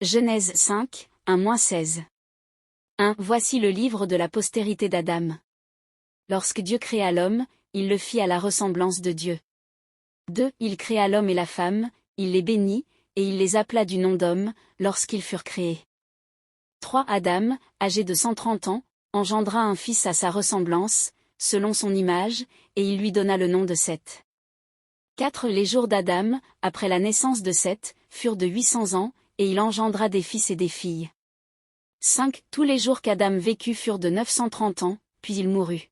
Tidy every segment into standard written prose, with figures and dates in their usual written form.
Genèse 5, 1-16. 1. Voici le livre de la postérité d'Adam. Lorsque Dieu créa l'homme, il le fit à la ressemblance de Dieu. 2. Il créa l'homme et la femme, il les bénit, et il les appela du nom d'homme, lorsqu'ils furent créés. 3. Adam, âgé de 130 ans, engendra un fils à sa ressemblance, selon son image, et il lui donna le nom de Seth. 4. Les jours d'Adam, après la naissance de Seth, furent de 800 ans, et il engendra des fils et des filles. 5. Tous les jours qu'Adam vécut furent de 930 ans, puis il mourut.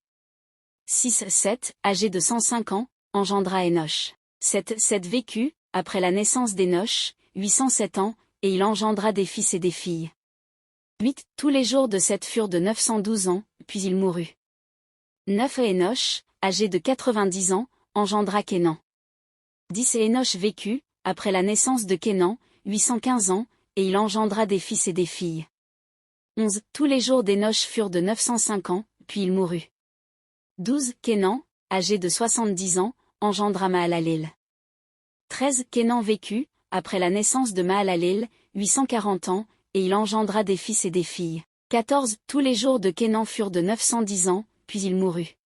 6. Seth, âgé de 105 ans, engendra Énoch. 7. Seth vécut, après la naissance d'Énoch, 807 ans, et il engendra des fils et des filles. 8. Tous les jours de Seth furent de 912 ans, puis il mourut. 9. Énoch, âgé de 90 ans, engendra Kénan. 10. Énoch vécut, après la naissance de Kénan, 815 ans, et il engendra des fils et des filles. 11. Tous les jours d'Énoch furent de 905 ans, puis il mourut. 12. Kénan, âgé de 70 ans, engendra Mahalaleel. 13. Kénan vécut, après la naissance de Mahalaleel, 840 ans, et il engendra des fils et des filles. 14. Tous les jours de Kénan furent de 910 ans, puis il mourut.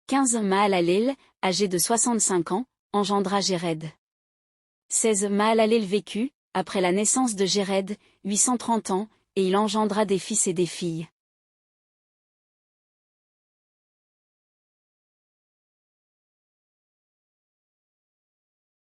15. Mahalaleel, âgé de 65 ans, engendra Jéred. 16. Mahalaleel vécut, après la naissance de Jéred, 830 ans, et il engendra des fils et des filles.